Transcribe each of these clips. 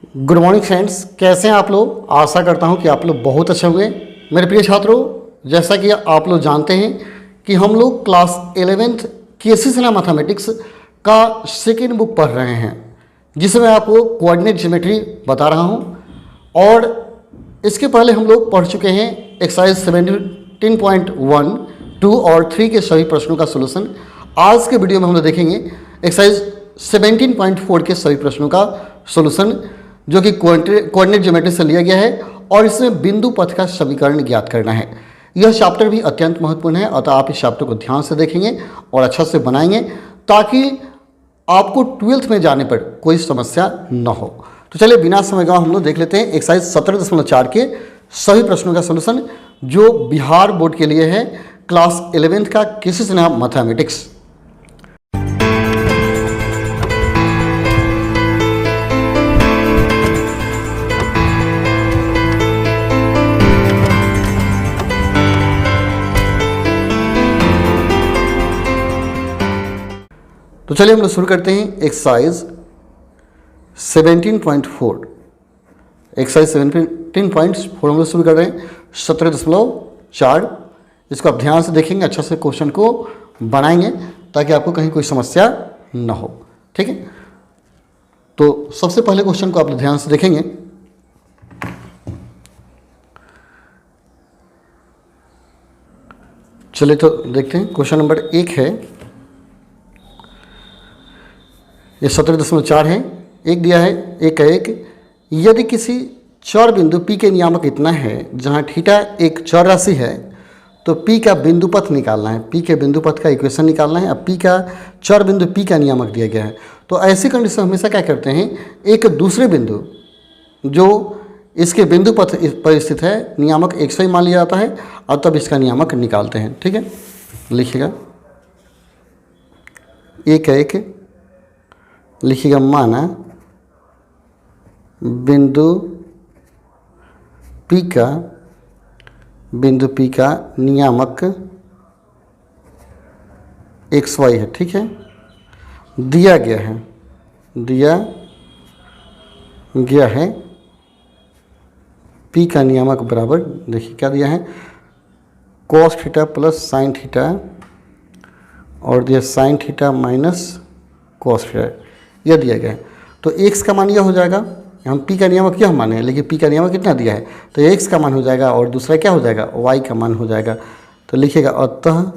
Good morning friends, कैसे हैं आप लोग। आशा करता हूं कि आप लोग बहुत अच्छे होंगे। मेरे प्रिय छात्रों, जैसा कि आप लोग जानते हैं कि हम लोग क्लास 11th केसी सिन्हा मैथमेटिक्स का सेकेंड बुक पढ़ रहे हैं, जिसमें आपको कोऑर्डिनेट ज्योमेट्री बता रहा हूं। और इसके पहले हम लोग पढ़ चुके हैं एक्सरसाइज 17.1, 2 और 3 के सभी प्रश्नों का सोल्यूशन। आज के वीडियो में हम लोग देखेंगे एक्सरसाइज 17.4 के सभी प्रश्नों का सोल्यूशन, जो कि कोऑर्डिनेट ज्योमेट्री से लिया गया है और इसमें बिंदु पथ का समीकरण ज्ञात करना है। यह चैप्टर भी अत्यंत महत्वपूर्ण है, अतः आप इस चैप्टर को ध्यान से देखेंगे और अच्छा से बनाएंगे ताकि आपको 12th में जाने पर कोई समस्या न हो। तो चलिए बिना समय गंवाए हम लोग देख लेते हैं एक्सरसाइज 17.4 के सभी प्रश्नों का सोल्यूशन, जो बिहार बोर्ड के लिए है, क्लास 11th का केसी सिन्हा मैथमेटिक्स। तो चलिए हम लोग शुरू करते हैं एक्सरसाइज 17.4। एक्सरसाइज 17.4 हम लोग शुरू कर रहे हैं 17.4। इसको आप ध्यान से देखेंगे, अच्छा से क्वेश्चन को बनाएंगे ताकि आपको कहीं कोई समस्या ना हो। ठीक है, तो सबसे पहले क्वेश्चन को आप लोग ध्यान से देखेंगे। चलिए तो देखते हैं, क्वेश्चन नंबर 1 है, ये 17.4 है। एक दिया है, एक का एक, यदि किसी चर बिंदु P के नियामक इतना है जहाँ थीटा एक चर राशि है, तो P का बिंदु पथ निकालना है। P के बिंदु पथ का इक्वेशन निकालना है। अब P का चर बिंदु P का नियामक दिया गया है, तो ऐसी कंडीशन हमेशा क्या करते हैं, एक दूसरे बिंदु जो इसके बिंदु पथ पर स्थित है, नियामक एक सही मान लिया जाता है और तब इसका नियामक निकालते हैं। ठीक है, लिखिएगा, एक का एक लिखिएगा, माना बिंदु P का नियामक XY है। ठीक है, दिया गया है P का नियामक बराबर, देखिए क्या दिया है, cos theta plus sine theta, और दिया sign theta minus cos theta, यह दिया गया है। तो x का मान यह हो जाएगा, हम P का नियामक यह माने हैं, लेकिन P का नियामक कितना दिया है, तो x का मान हो जाएगा और दूसरा क्या हो जाएगा, y का मान हो जाएगा। तो लिखिएगा, अतः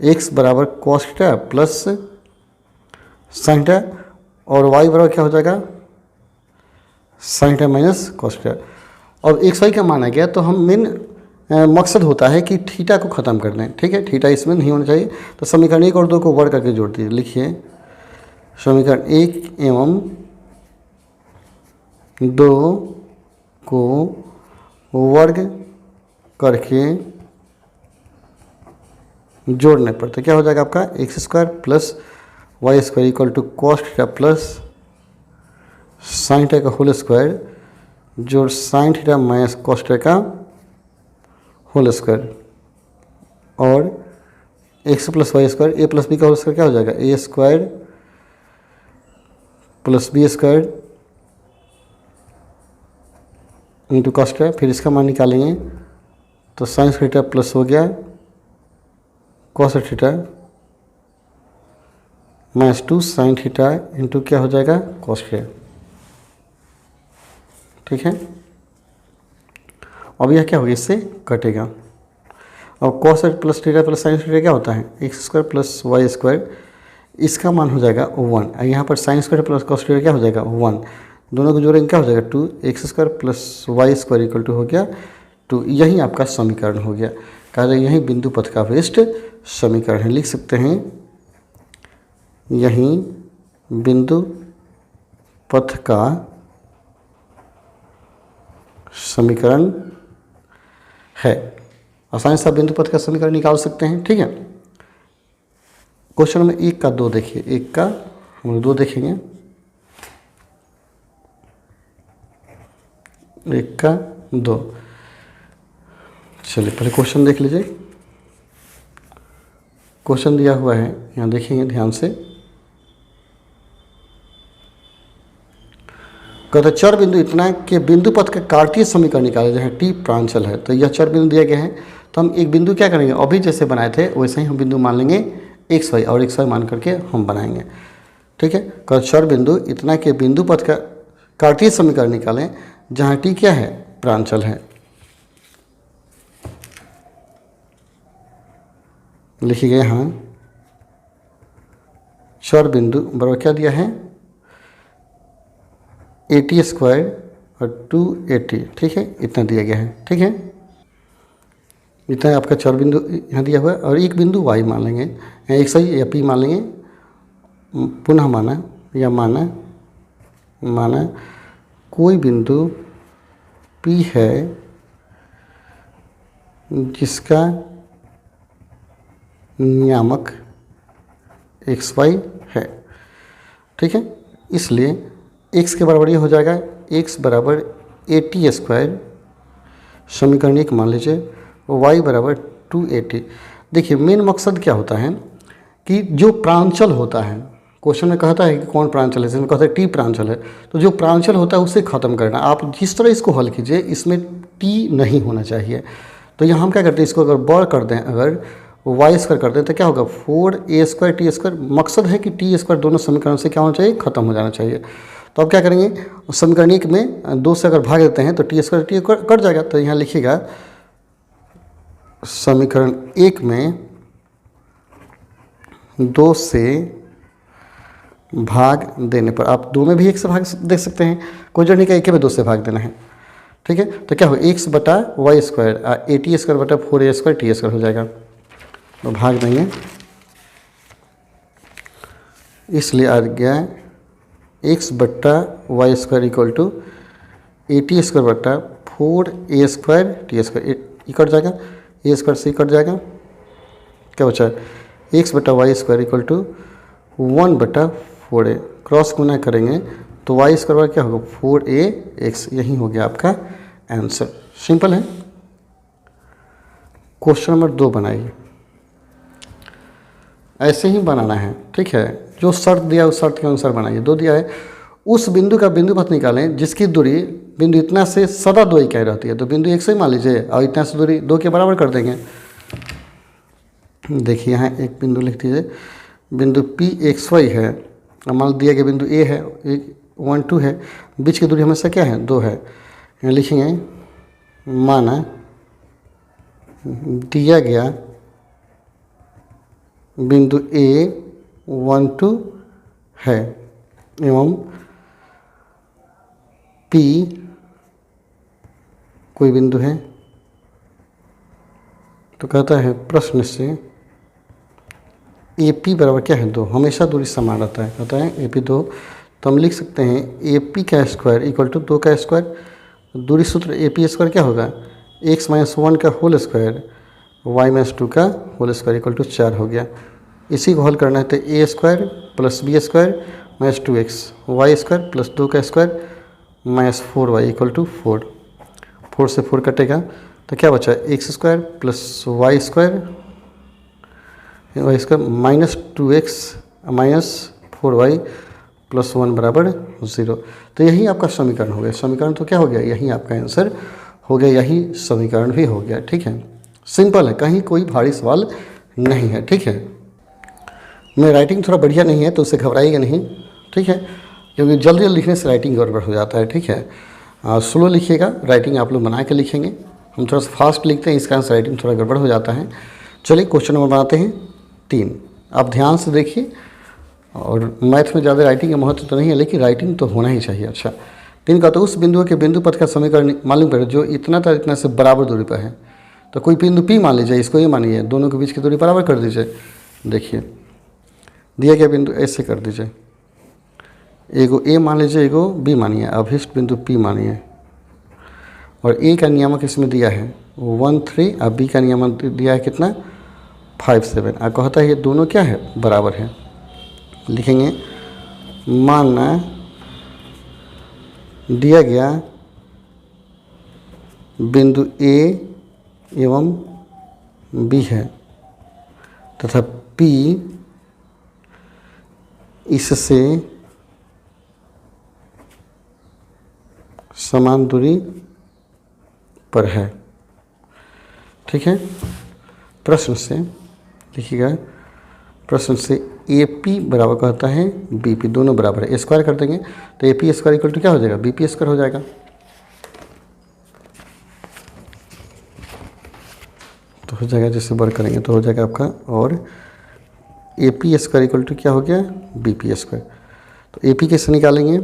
x बराबर cos theta plus sine theta और y बराबर क्या हो जाएगा, sign theta minus cos theta. अब xy का मान आ गया, तो हम मेन मकसद होता है कि थीटा को ख़त्म कर दें। ठीक है, थीटा इसमें नहीं होना चाहिए, तो समीकरण 1 और 2 को वर्ग करके जोड़ दीजिए। लिखिए, समीकरण 1 एवं 2 को वर्ग करके जोड़ने पर तो क्या हो जाएगा आपका, x square plus Y square equal to cos theta plus sine theta का होल स्क्वायर जोड़ sine theta minus cos theta का होल स्क्वायर, और x plus Y square a plus B का होल स्क्वायर क्या हो जाएगा, a square plus B square into cos theta. फिर इसका मान निकालेंगे तो साइन थीटा प्लस हो गया cos theta minus 2 sine theta into क्या हो जाएगा, कॉस थीटा। ठीक है, अब यह क्या होगा, इससे कटेगा। अब cos plus theta plus sine theta क्या होता है, x square plus Y square, इसका मान हो जाएगा 1। यहाँ पर sine square plus cos theta क्या हो जाएगा 1, दोनों को जोड़ेंगे क्या हो जाएगा 2, x square plus Y square equal to हो गया 2। यही आपका समीकरण हो गया, कहा जाए यही बिंदु पथ का अवशिष्ट समीकरण है। लिख सकते हैं, यही बिंदु पथ का समीकरण है। आसानी से बिंदु पथ का समीकरण निकाल सकते हैं। ठीक है, क्वेश्चन नंबर 1 का 2 देखिए, 1 का हम लोग 2 देखेंगे, 1 का 2। चलिए पहले क्वेश्चन देख लीजिए। क्वेश्चन दिया हुआ है, यहाँ देखेंगे ध्यान से। कहते चर बिंदु इतना कि बिंदु पथ का कार्तीय समीकरण निकाले जहाँ टी प्रांचल है। तो यह चर बिंदु दिया गया है, तो हम एक बिंदु क्या करेंगे, अभी जैसे बनाए थे वैसे ही हम बिंदु मान लेंगे एक्स वाई, और एक्स वाई मान करके हम बनाएंगे। ठीक है, कहते चर बिंदु इतना कि बिंदु पथ का कार्तीय समीकरण निकालें जहाँ टी क्या है, प्रांचल है। लिखिए यहाँ चर बिंदु बराबर क्या दिया है, AT स्क्वायर और 2AT। ठीक है, इतना दिया गया है। ठीक है, इतना आपका चर बिंदु यहाँ दिया हुआ है, और एक बिंदु y मान लेंगे, एक सही या p मान लेंगे, पुनः माना या माना कोई बिंदु p है जिसका नियामक xy है। ठीक है, इसलिए x के बराबर ये हो जाएगा, x बराबर AT स्क्वायर समीकरण 1 मान लीजिए, y बराबर 2AT। देखिए मेन मकसद क्या होता है कि जो प्रांचल होता है, क्वेश्चन में कहता है कि कौन प्रांचल है, इसमें कहता है टी प्रांचल है, तो जो प्रांचल होता है उसे ख़त्म करना। आप जिस तरह इसको हल कीजिए इसमें टी नहीं होना चाहिए। तो यहाँ हम क्या करते हैं, इसको अगर बड़ कर दें, अगर वाई स्क्वायर कर दें तो क्या होगा, 4a स्क्वायर टी स्क्वायर। मकसद है कि टी स्क्वायर दोनों समीकरण से क्या होना चाहिए, खत्म हो जाना चाहिए। तो अब क्या करेंगे, समीकरण 1 में 2 से अगर भाग देते हैं तो टी स्क्वायर कट जाएगा। तो यहाँ लिखिएगा समीकरण 1 में 2 से भाग देने पर, आप 2 में भी 1 से भाग दे सकते हैं, कोई जरूरी नहीं कि 1 में 2 से भाग देना है। ठीक है, तो क्या हो, x बटा वाई स्क्वायर AT स्क्वायर बटा 4a स्क्वायर टी स्क्वायर हो जाएगा। तो भाग देंगे, इसलिए आ गया x बटा y square equal to AT square बटा 4a square t square. Cut जाएगा, a स्क्वायर से कट जाएगा, क्या बचा, x बटा वाई स्क्वायर इक्वल टू 1 बटा 4a। क्रॉस गुना करेंगे तो वाई स्क्वायर क्या होगा, 4ax। यही हो गया आपका आंसर। सिंपल है। क्वेश्चन नंबर 2 बनाइए, ऐसे ही बनाना है। ठीक है, जो शर्त दिया उस शर्त के अनुसार बनाइए। 2 दिया है, उस बिंदु का बिंदु पथ निकालें जिसकी दूरी बिंदु इतना से सदा 2 इकाई रहती है। तो बिंदु 1 से मान लीजिए और इतना से दूरी 2 के बराबर कर देंगे। देखिए यहाँ एक बिंदु लिख दीजिए, बिंदु PXY है, मान दिया गया बिंदु A है, 1 2 है, बीच की दूरी हमेशा क्या है, 2 है। यहाँ लिखेंगे माना दिया गया बिंदु A 1 2 है एवं P कोई बिंदु है, तो कहता है प्रश्न से AP बराबर क्या है, 2। हमेशा दूरी समान रहता है, कहता है AP 2। तो हम लिख सकते हैं AP का स्क्वायर इक्वल टू 2 का स्क्वायर। दूरी सूत्र AP स्क्वायर क्या होगा, x माइनस 1 का होल स्क्वायर y माइनस 2 का होल स्क्वायर इक्वल टू 4 हो गया। इसी को हल करना है तो a square plus b square minus 2x y square plus 2 का square minus 4y equal to 4। 4 से 4 कटेगा तो क्या बचा, x square plus y square minus 2x minus 4y plus 1 बराबर 0। तो यही आपका समीकरण हो गया। समीकरण तो क्या हो गया, यही आपका आंसर हो गया, यही समीकरण भी हो गया। ठीक है, सिंपल है, कहीं कोई भारी सवाल नहीं है। ठीक है, मेरी राइटिंग थोड़ा बढ़िया नहीं है तो उससे घबराइएगा नहीं। ठीक है, क्योंकि जल्दी लिखने से राइटिंग गड़बड़ हो जाता है। ठीक है, स्लो लिखिएगा, राइटिंग आप लोग बना के लिखेंगे। हम थोड़ा सा फास्ट लिखते हैं, इस कारण से राइटिंग थोड़ा गड़बड़ हो जाता है। चलिए क्वेश्चन नंबर बनाते हैं 3। आप ध्यान से देखिए, और मैथ में ज़्यादा राइटिंग का महत्व तो नहीं है, लेकिन राइटिंग तो होना ही चाहिए। अच्छा, 3 का, तो उस बिंदु के बिंदु पथ का समीकरण मालूम करें जो इतना था इतना से बराबर दूरी पर है। तो कोई बिंदु P मान लीजिए, इसको ये मानिए, दोनों के बीच की दूरी बराबर कर दीजिए। देखिए दिया गया बिंदु ऐसे कर दीजिए, एगो A मान लीजिए, एगो B मानिए, अभिष्ट बिंदु P मानिए, और A का नियामक इसमें दिया है 1 3 और B का नियामक दिया है कितना, 5 7। और कहता है ये दोनों क्या है, बराबर है। लिखेंगे माना दिया गया बिंदु A एवं B है तथा P इससे समान दूरी पर है। ठीक है, प्रश्न से लिखिएगा, प्रश्न से ए पी बराबर कहता है बी पी, दोनों बराबर है, स्क्वायर कर देंगे तो A P square equal to क्या हो जाएगा, बी पी स्क्वायर हो जाएगा। तो हो जाएगा, जैसे वर्क करेंगे तो हो जाएगा आपका, और A P square equal to क्या हो गया, बी पी स्क्वायर। तो ए पी कैसे निकालेंगे,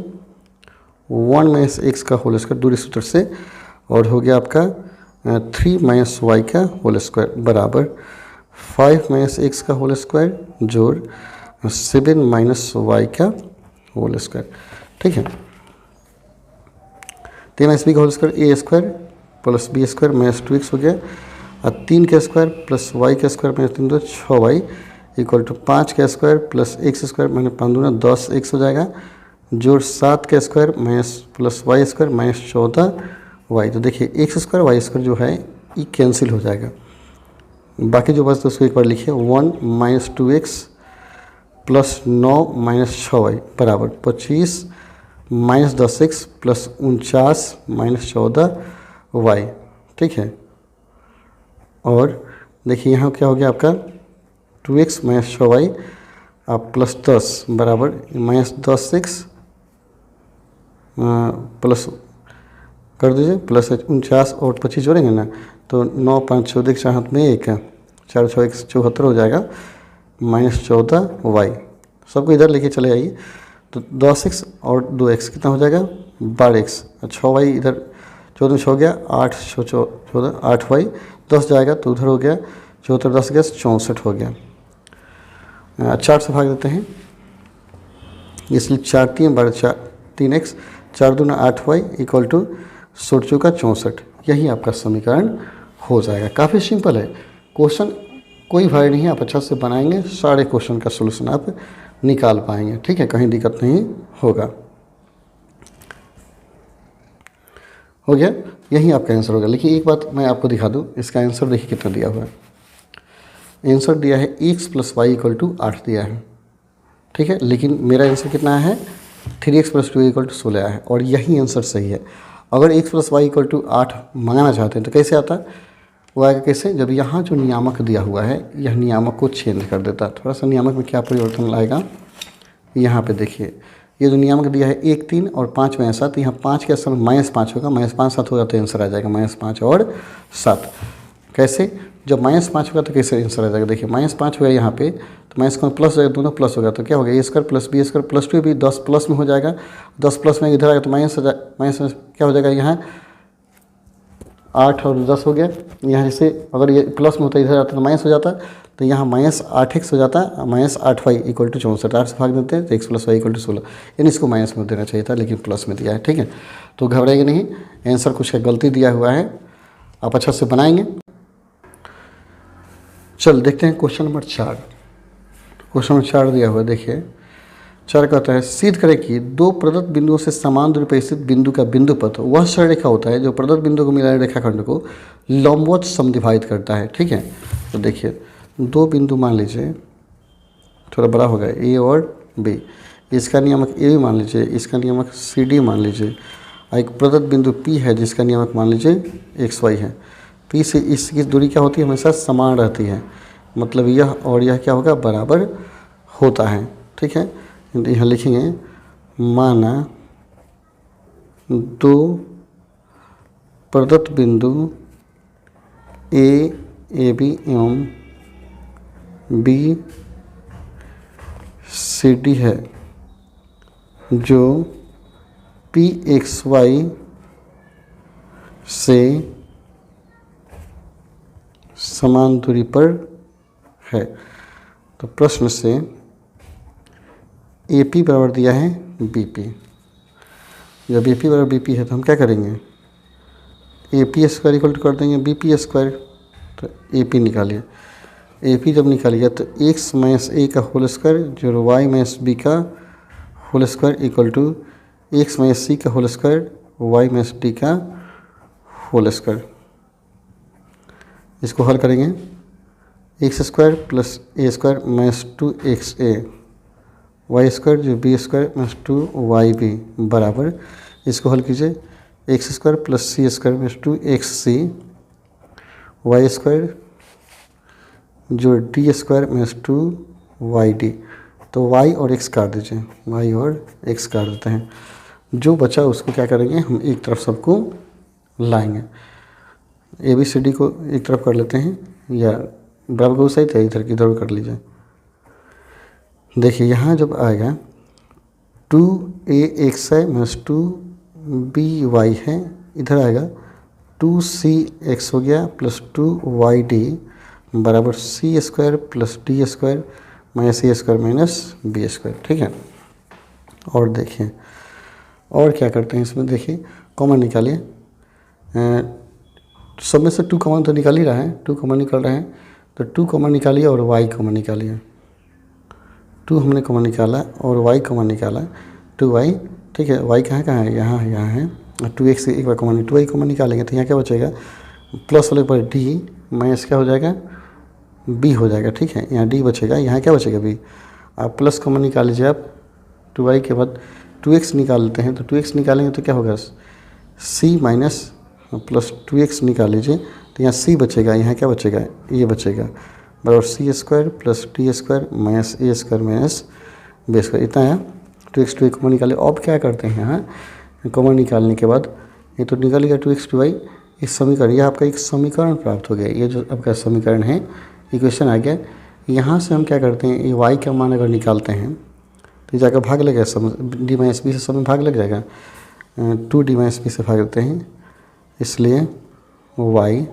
1 माइनस एक्स का होल स्क्वायर दूरी सूत्र से, और हो गया आपका 3 माइनस वाई का होल स्क्वायर बराबर 5 माइनस एक्स का होल स्क्वायर जोड़ 7 माइनस वाई का होल स्क्वायर। ठीक है, 3 माइनस बी का whole square a square plus B square minus 2x हो गया, और 3 का स्क्वायर प्लस वाई का square minus 3 2 6 y equal to 5 का square plus x square minus 5 दूना 10 एक्स हो जाएगा, जोड़ 7 का square minus plus Y square minus 14 y. तो देखिए एक्स स्क्वायर वाई स्क्वायर जो है ये कैंसिल हो जाएगा, बाकी जो बस तो उसको एक बार लिखिए, 1 minus 2x plus 9 minus 6y बराबर 25 minus 10x plus 49 minus 14y। ठीक है, और देखिए यहाँ क्या हो गया आपका 2x माइनस 6y आप प्लस 10 बराबर माइनस 10x प्लस कर दीजिए प्लस 49 और 25 जोड़ेंगे ना तो 9 5 14 के हाथ में 1 है, 4 6 1 74 हो जाएगा माइनस 14y। सबको इधर लेके चले आइए, तो 10x और 2x कितना हो जाएगा 12x, 6y इधर 14 में 6 हो गया 8 14 8y 10 जाएगा तो उधर हो गया 74 10 गया 64 हो गया। 4 से भाग देते हैं, इसलिए 4 3 12 3x 4 दूना 8y इक्वल टू 16 का 64, यही आपका समीकरण हो जाएगा। काफ़ी सिंपल है क्वेश्चन, कोई भय नहीं है, आप अच्छा से बनाएंगे सारे क्वेश्चन का सलूशन आप निकाल पाएंगे। ठीक है, कहीं दिक्कत नहीं होगा। हो गया, यही आपका आंसर होगा। लेकिन एक बात मैं आपको दिखा दूं, इसका आंसर देखिए कितना दिया हुआ है। आंसर दिया है x plus y equal to 8 दिया है। ठीक है, लेकिन मेरा आंसर कितना है 3x प्लस 2 इक्वल टू 16 है, और यही आंसर सही है। अगर x plus y equal to 8 मंगाना चाहते हैं तो कैसे आता है, वो आएगा कैसे, जब यहाँ जो नियामक दिया हुआ है यह नियामक को चेंज कर देता है। थोड़ा सा नियामक में क्या परिवर्तन लाएगा, यहाँ पे देखिए ये जो नियामक दिया है 1 3 और 5 में 7, यहाँ 5 के स्थान -5 होगा, -5 7 होगा तो आंसर आ जाएगा -5 और 7। कैसे, जब -5 होगा तो कैसे आंसर आ जाएगा, देखिए -5 होगा यहाँ पे तो माइनस का प्लस हो जाएगा, दोनों प्लस होगा तो क्या होगा ए square plus B square plus 2 भी 10 प्लस में हो जाएगा, 10 प्लस में इधर आएगा तो माइनस में क्या हो जाएगा, यहाँ 8 और 10 हो गया। यहाँ जैसे अगर ये प्लस में होता है इधर आता तो माइनस हो जाता, तो यहाँ -8x हो जाता है, -8y इक्वल टू 64, 8 से भाग देते हैं तो x plus y equal to 16, यानी इसको माइनस में देना चाहिए था लेकिन प्लस में दिया है। ठीक है, तो घबराएंगे नहीं, आंसर कुछ गलती दिया हुआ है, आप अच्छा से बनाएंगे। चल देखते हैं क्वेश्चन नंबर 4। क्वेश्चन नंबर 4 दिया हुआ है, देखिए 4 कहता है सिद्ध करें कि दो प्रदत्त बिंदुओं से समान दूरी पर स्थित बिंदु का बिंदु पथ वह सरल रेखा होता है जो प्रदत्त बिंदु को मिलाने रेखाखंड को लंबवत समद्विभाजित करता है। ठीक है, तो देखिए दो बिंदु मान लीजिए, थोड़ा बड़ा होगा ए और बी, इसका नियामक ए भी मान लीजिए, इसका नियामक सी डी मान लीजिए, एक प्रदत्त बिंदु पी है जिसका नियामक मान लीजिए एक्स वाई है। पी से इसकी दूरी क्या होती है, हमेशा समान रहती है, मतलब यह और यह क्या होगा बराबर होता है। ठीक है, यहाँ लिखेंगे माना दो प्रदत्त बिंदु ए बी एवं बी सी डी है जो पी एक्स वाई से समान दूरी पर है। तो प्रश्न से ए पी बराबर दिया है बी पी, जब ए पी बराबर बी पी है तो हम क्या करेंगे A P square equal to कर देंगे बी पी स्क्वायर, तो ए पी निकालिए। ए पी जब निकालिए तो एक्स माइनस ए का होल स्क्वायर जो वाई माइनस बी का whole square equal to x minus c का whole square y minus d का होल स्क्वायर। इसको हल करेंगे, एक्स स्क्वायर प्लस ए square minus 2xa y square जो बी स्क्वायर माइनस 2yb बराबर, इसको हल कीजिए, एक्स स्क्वायर प्लस सी square minus 2xc y square जो डी स्क्वायर माइनस 2yd। तो y और x काट दीजिए, y और x काट देते हैं। जो बचा उसको क्या करेंगे, हम एक तरफ सबको लाएंगे। ABCD को एक तरफ कर लेते हैं, या बराबर को सही था इधर की इधर कर लीजिए। देखिए यहाँ जब आएगा 2ax है माइनस 2by है, इधर आएगा 2cx हो गया प्लस 2yd बराबर C square plus D square minus A square minus B square. ठीक है, और देखिए और क्या करते हैं इसमें, देखिए कॉमन निकालिए। सब में से 2 कॉमन तो निकाल ही रहा है, 2 कॉमन निकल रहे हैं, तो 2 कॉमन निकालिए और y कॉमन निकालिए। 2 हमने कॉमन निकाला और y कॉमन निकाला, 2y। ठीक है, y कहाँ कहाँ है, यहाँ है, यहाँ है। 2x एक बार कॉमन, 2y कॉमन निकालेंगे तो यहाँ क्या बचेगा, प्लस वाले पर d माइनस क्या हो जाएगा, b हो जाएगा। ठीक है, यहाँ d बचेगा, यहाँ क्या बचेगा b। आप प्लस कॉमन निकाल लीजिए आप, 2y के बाद 2x निकाल लेते हैं, तो 2x निकालेंगे तो क्या होगा, c माइनस प्लस 2x निकाल लीजिए तो यहाँ c बचेगा, यहाँ क्या बचेगा, ये बचेगा बराबर C square plus D square minus A square minus B square. इतना है 2x 2y कॉमन निकाले। अब क्या करते हैं, यहाँ कॉमन निकालने के बाद ये तो निकल गया 2x 2y, इस समीकरण, यह आपका एक समीकरण प्राप्त हो गया। ये जो आपका समीकरण है, इक्वेशन आ गया। यहाँ से हम क्या करते हैं, ये y का मान अगर निकालते हैं तो जाकर भाग लगेगा, डी माइनस बी से सब में भाग लग जाएगा, 2d माइनस बी से भाग देते हैं, इसलिए y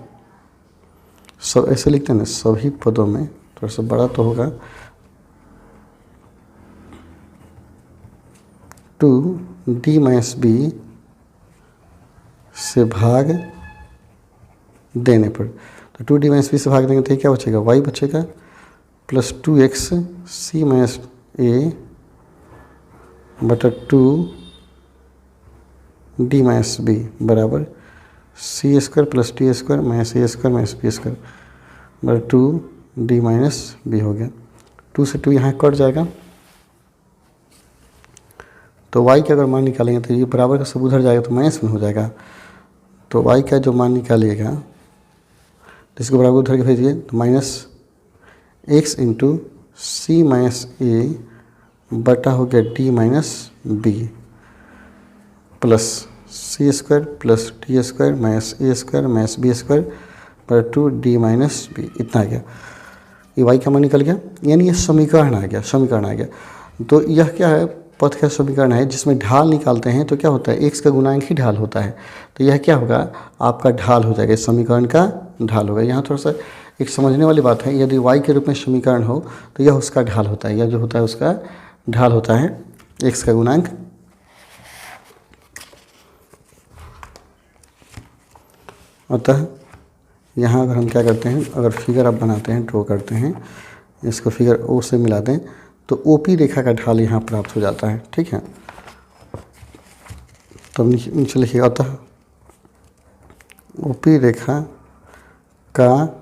सब ऐसे लिखते हैं ना, सभी पदों में थोड़ा सा बड़ा तो होगा, 2d माइनस बी से भाग देने पर, तो 2d माइनस बी से भाग देंगे तो क्या बचेगा, y बचेगा plus 2x c minus A बटा 2d माइनस बी बराबर C square plus D square minus A square minus B square बराबर 2d माइनस बी हो गया। 2 से 2 यहाँ कट जाएगा, तो y का अगर मान निकालेंगे तो ये बराबर का सब उधर जाएगा तो माइनस में हो जाएगा। तो y का जो मान निकालिएगा तो इसको बराबर उधर के भेजिए, तो minus x into C minus A बटा हो गया D minus B plus C square plus D square minus A square minus B square पर 2d माइनस बी। इतना आ गया, ये y का मान निकल गया, यानी ये समीकरण आ गया, समीकरण आ गया। तो यह क्या है, पथ का समीकरण है जिसमें ढाल निकालते हैं तो क्या होता है, x का गुणांक ही ढाल होता है, तो यह क्या होगा, आपका ढाल हो जाएगा, इस समीकरण का ढाल होगा। यहाँ थोड़ा सा एक समझने वाली बात है, यदि y के रूप में समीकरण हो तो यह उसका ढाल होता है, यह जो होता है उसका ढाल होता है, x का गुणांक। अतः यहाँ अगर हम क्या करते हैं, अगर फिगर आप बनाते हैं, ड्रॉ करते हैं, इसको फिगर ओ से मिला दें तो ओपी रेखा का ढाल यहाँ प्राप्त हो जाता है। ठीक है, तो नीचे लिखिएगा, अतः ओपी रेखा का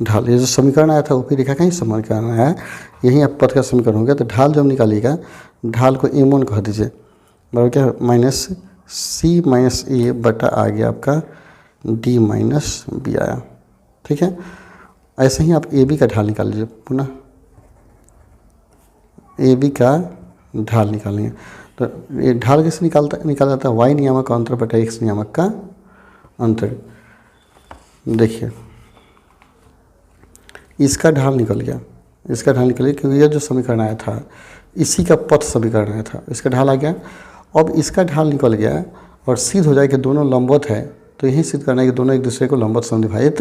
ढाल, ये जो समीकरण आया था ओपी रेखा का ही समीकरण आया, यही आप पथ का समीकरण हो गया। तो ढाल जब निकालिएगा, ढाल को m1 कह दीजिए, बराबर क्या, माइनस सी माइनस ए बटा आ गया आपका डी माइनस बी आया। ठीक है, ऐसे ही आप ए बी का ढाल निकाल लीजिए, पुनः ए बी का ढाल निकालेंगे। तो ये ढाल कैसे निकाला जाता है, y नियामक का अंतर बटा x नियामक का अंतर। देखिए इसका ढाल निकल गया, इसका ढाल निकल गया, क्योंकि यह जो समीकरण आया था इसी का पथ समीकरण आया था, इसका ढाल आ गया। अब इसका ढाल निकल गया और सिद्ध हो जाए कि दोनों लंबवत है, तो यही सिद्ध करना है कि दोनों एक दूसरे को लंबवत समद्विभाजित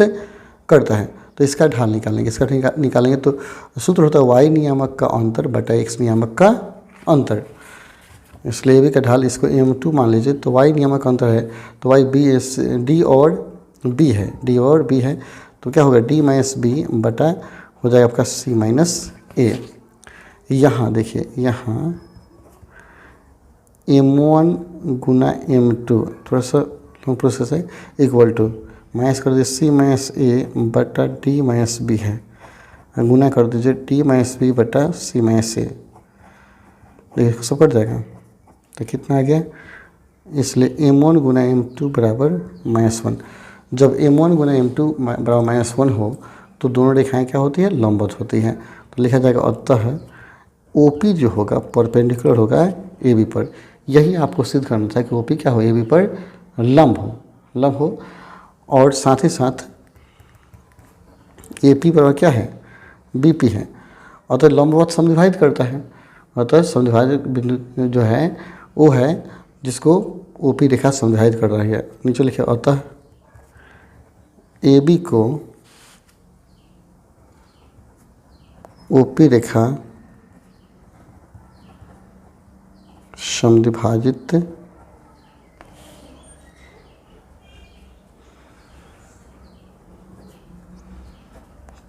करता है। तो इसका ढाल निकालेंगे, इसका निकालेंगे तो सूत्र होता है y नियामक का अंतर बटा x नियामक का अंतर। इसलिए भी का ढाल इसको m2 मान लीजिए, तो y नियामक का अंतर है, तो y d और b है, d और b है, तो क्या होगा d माइनस बी बटा हो जाएगा आपका c माइनस ए। यहाँ देखिए, यहाँ m1 गुना m2 थोड़ा सा लॉन्ग प्रोसेस है, इक्वल टू माइनस कर दीजिए c माइनस ए बटा d माइनस बी है, गुना कर दीजिए d माइनस बी बटा c माइनस ए। देखिए सब कट जाएगा, तो कितना आ गया, इसलिए m1 गुना m2 बराबर -1। जब m1 गुना m2 बराबर -1 हो तो दोनों रेखाएं क्या होती है, लंबवत होती हैं। तो लिखा जाएगा अतः OP जो होगा परपेंडिकुलर होगा AB पर। यही आपको सिद्ध करना था कि OP क्या हो, AB पर लंब हो। और साथ ही साथ AP बराबर क्या है, BP है। अतः लंबवत समद्विभाजित करता है। अतः समद्विभाजक बिंदु जो है वो है जिसको OP रेखा समद्विभाजित कर रही है। नीचे लिखे अतः AB को OP रेखा समद्विभाजित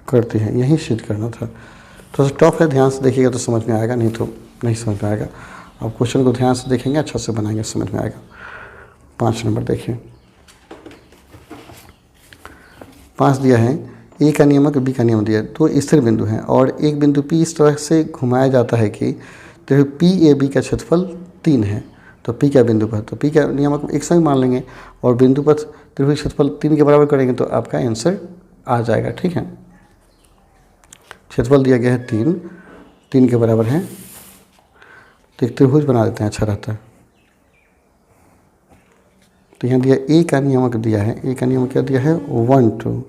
करती है। यही सिद्ध करना था। थोड़ा सा टफ है, ध्यान से देखिएगा तो समझ में आएगा, नहीं तो नहीं समझ में आएगा। आप क्वेश्चन को ध्यान से देखेंगे, अच्छा से बनाएंगे, समझ में आएगा। 5 नंबर देखिए, 5 दिया है, ए का नियमक बी का नियम दिया है। तो स्थिर बिंदु हैं और एक बिंदु पी इस तरह से घुमाया जाता है कि तो पी ए बी का क्षेत्रफल 3 है। तो पी का बिंदु पर, तो पी का नियमक एक संग मान लेंगे और बिंदु पर त्रिभुज क्षेत्रफल 3 के बराबर करेंगे तो आपका आंसर आ जाएगा। ठीक है, क्षेत्रफल दिया गया है 3 के बराबर है। तो एक त्रिभुज बना देते हैं, अच्छा रहता है। तो यहाँ दिया ए का नियमक दिया है, ए का नियमक क्या दिया है 1 2।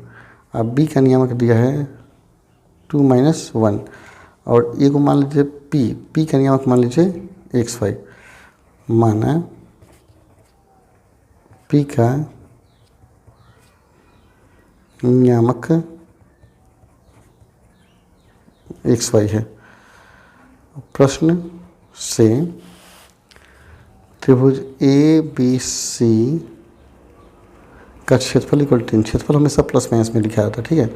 अब बी का नियमक दिया है 2 - 1 और ए को मान लीजिए पी का नियमक मान लीजिए xy। माना पी का नियमक xy है। प्रश्न से त्रिभुज ABC का क्षेत्रफल इक्वल 3। क्षेत्रफल हमेशा प्लस माइनस में लिखा जाता है। ठीक है,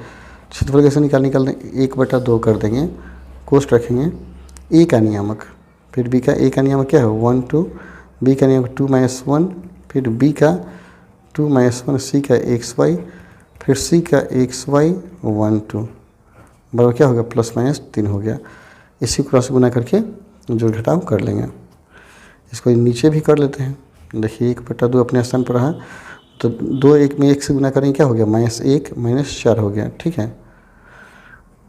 क्षेत्रफल कैसे निकाल दें, 1/2 कर देंगे, कोष्ठ रखेंगे। ए का नियामक, फिर बी का, ए का नियामक क्या है 1 2, बी का नियामक 2 - 1, फिर बी का 2 - 1, सी का xy, फिर सी का xy 1 2 बराबर क्या हो गया +- 3 हो गया। इसी क्रॉस गुना करके जोड़ घटाव कर लेंगे। इसको नीचे भी कर लेते हैं। देखिए 1/2 अपने स्थान पर रहा, तो 2 1 में 1 से गुना करेंगे क्या हो गया -1 - 4 हो गया। ठीक है,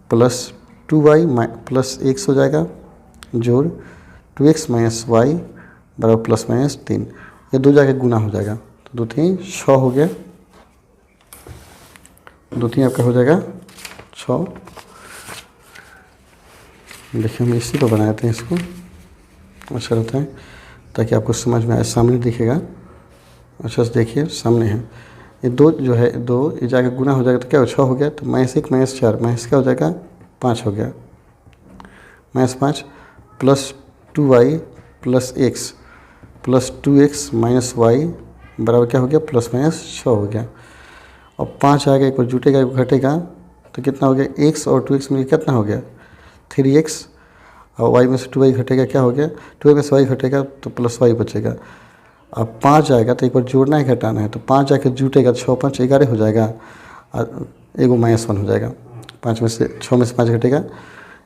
+2y +x हो जाएगा, जोड़ 2x - y बराबर +- 3। ये 2 जाके गुना हो जाएगा, तो 2 3 6 हो गया, 2 3 आपका हो जाएगा 6। देखिए हम इसी को बनाते हैं, इसको अच्छा रहता है ताकि आपको समझ में आए। सामने दिखेगा, अच्छा से देखिए सामने है। ये 2 जो है 2 ये जाकर गुना हो जाएगा तो क्या हो 6 हो गया। तो -1 - 4 माइनस क्या हो जाएगा 5 हो गया, -5 +2y +x +2x - y बराबर क्या हो गया +- 6 हो गया। और 5 आ गया, एक बार जुटेगा एक बार घटेगा तो कितना हो गया, x और 2x में कितना हो गया 3x, और y में से 2y घटेगा क्या हो गया 2y में से y घटेगा तो +y बचेगा। अब 5 आएगा तो एक बार जोड़ना है घटाना है, तो 5 आके जुटेगा 6 5 11 हो जाएगा और एगो -1 हो जाएगा। 6 में से 5 घटेगा,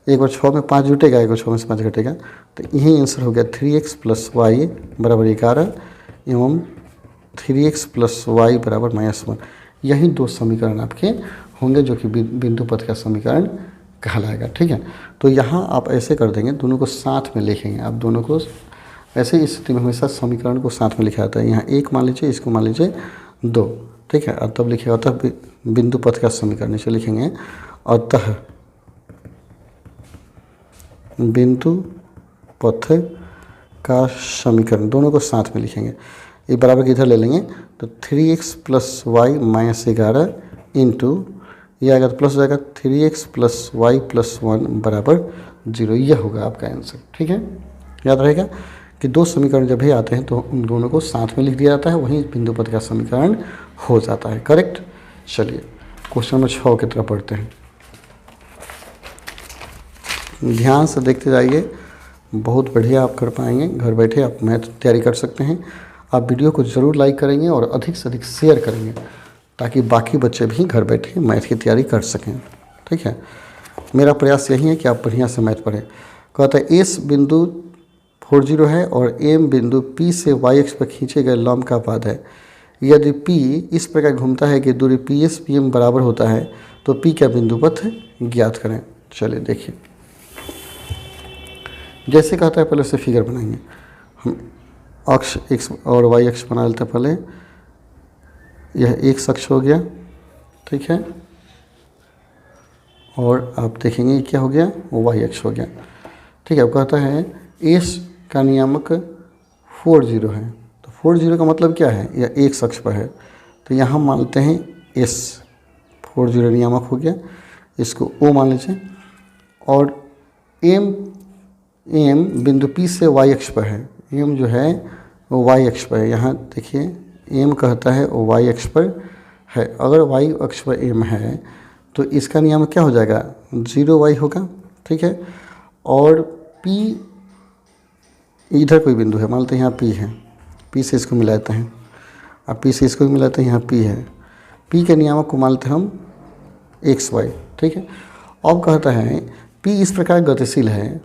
एक बार 6 में 5 जुटेगा, एक बार 6 में से 5 घटेगा, तो यही आंसर हो गया 3x + y बराबर 11 एवं 3x + y बराबर -1। यही 2 समीकरण आपके होंगे जो कि बिंदु पथ का समीकरण कहलाएगा। ठीक है, तो यहाँ आप ऐसे कर देंगे, दोनों को साथ में लिखेंगे। आप दोनों को ऐसे स्थिति में हमेशा समीकरण को साथ में लिखा जाता है। यहाँ 1 मान लीजिए, इसको मान लीजिए 2। ठीक है, और तब लिखिएगा अतः बिंदु पथ का समीकरण, नीचे लिखेंगे अतः बिंदु पथ का समीकरण, दोनों को साथ में लिखेंगे। एक बराबर के इधर ले लेंगे तो 3x + y - 11 इंटू ये आएगा तो प्लस हो जाएगा 3x + y + 1 बराबर 0। यह होगा आपका आंसर। ठीक है, याद रहेगा कि 2 समीकरण जब भी आते हैं तो उन दोनों को साथ में लिख दिया जाता है, वहीं बिंदु पथ का समीकरण हो जाता है। करेक्ट। चलिए क्वेश्चन नंबर 6 की तरफ पढ़ते हैं। ध्यान से देखते जाइए, बहुत बढ़िया आप कर पाएंगे। घर बैठे आप मैथ तैयारी कर सकते हैं। आप वीडियो को ज़रूर लाइक करेंगे और अधिक से अधिक शेयर करेंगे ताकि बाकी बच्चे भी घर बैठे मैथ की तैयारी कर सकें। ठीक है, मेरा प्रयास यही है कि आप बढ़िया से मैथ पढ़ें। कहता है इस बिंदु 40 है और एम बिंदु पी से वाई अक्ष पर खींचे गए लंब का पद है। यदि पी इस प्रकार घूमता है कि दूरी पी एस पी एम बराबर होता है तो पी का बिंदु पथ ज्ञात करें। चलिए देखिए, जैसे कहता है पहले से फिगर बनाएंगे हम। अक्ष एक्स और वाई अक्ष बना लेते हैं पहले। यह एक्स अक्ष हो गया, ठीक है, और आप देखेंगे ये क्या हो गया, वाई अक्ष हो गया, ठीक है। अब कहता है एस का नियामक 40 है, तो 40 का मतलब क्या है, यह एक्स अक्ष पर है, तो यहाँ मानते हैं एस 40 नियामक हो गया, इसको ओ मान लीजिए। और एम बिंदु पी से वाई अक्ष पर है, एम जो है वो वाई अक्ष पर है। यहाँ देखिए एम कहता है वो वाई अक्ष पर है। अगर वाई अक्ष पर एम है तो इसका नियामक क्या हो जाएगा, 0y होगा, ठीक है। और P इधर कोई बिंदु है, मान लेते हैं यहाँ P है, P से इसको मिलाते हैं, अब P से इसको मिलाते हैं, यहाँ P है, P के नियामक को मान लेते हैं हम xy, ठीक है। अब कहता है P इस प्रकार गतिशील है,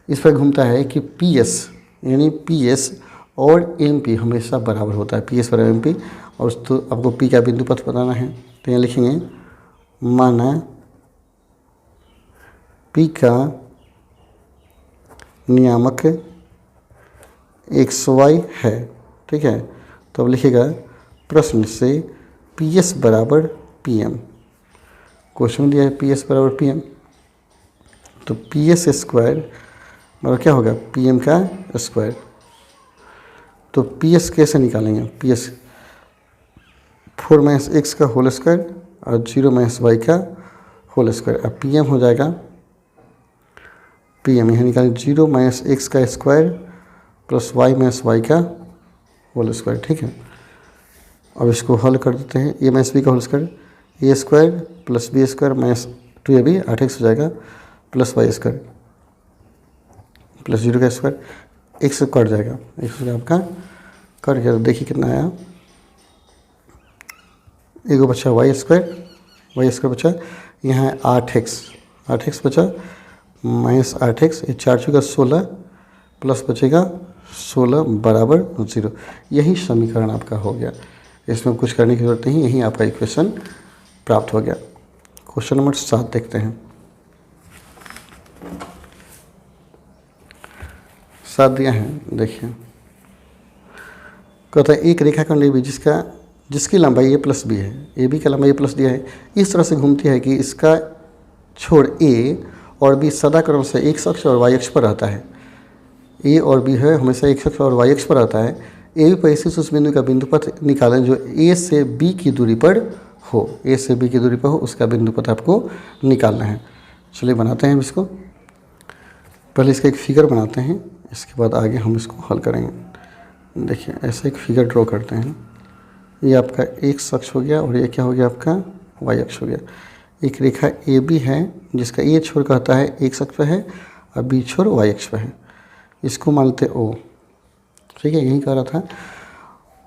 इस पर घूमता है कि PS यानी PS और MP हमेशा बराबर होता है, PS बराबर MP। और तो आपको P का बिंदु पथ बताना है, तो यहाँ लिखेंगे माना P का नियामक xy है, ठीक है। तो अब लिखेगा प्रश्न से PS बराबर PM, क्वेश्चन दिया है PS बराबर PM, तो PS स्क्वायर बराबर क्या होगा, PM का स्क्वायर। तो PS कैसे निकालेंगे, PS 4 - x का होल स्क्वायर और 0 - y का होल स्क्वायर। अब PM हो जाएगा, PM यहाँ निकालें 0 - x का स्क्वायर प्लस y - y का होल स्क्वायर, ठीक है। अब इसको हल कर देते हैं, a - b का whole square, a square plus b square minus 2ab 8x हो जाएगा, प्लस y स्क्वायर प्लस 0 का स्क्वायर, x कट जाएगा, x आपका कट गया, तो देखिए कितना आया, एगो बचा y स्क्वायर बचा, यहाँ 8x बचा माइनस 8x, ये 4 चुका 16 प्लस बचेगा 16 बराबर 0। यही समीकरण आपका हो गया, इसमें कुछ करने की जरूरत नहीं, यही आपका इक्वेशन प्राप्त हो गया। क्वेश्चन नंबर 7 देखते हैं। 7 दिया है, देखिए कहता है एक रेखाखंड AB जिसकी लंबाई a प्लस बी है, AB का लंबाई a प्लस दिया है, इस तरह से घूमती है कि इसका छोर A और B सदा क्रम से x अक्ष और y अक्ष पर रहता है। A और B है हमेशा x अक्ष और y अक्ष पर रहता है। AB पर स्थित उस बिंदु का बिंदु पथ निकालें जो A से B की दूरी पर हो, A से B की दूरी पर हो, उसका बिंदु पथ आपको निकालना है। चलिए बनाते हैं इसको, पहले इसका एक फिगर बनाते हैं, इसके बाद आगे हम इसको हल करेंगे। देखिए ऐसे एक फिगर ड्रॉ करते हैं, ये आपका x अक्ष हो गया और ये क्या हो गया आपका y अक्ष हो गया। एक रेखा AB है जिसका ये छोर कहता है x अक्ष पर है और B छोर y अक्ष पर है, इसको मानते O, ठीक है, यही कह रहा था।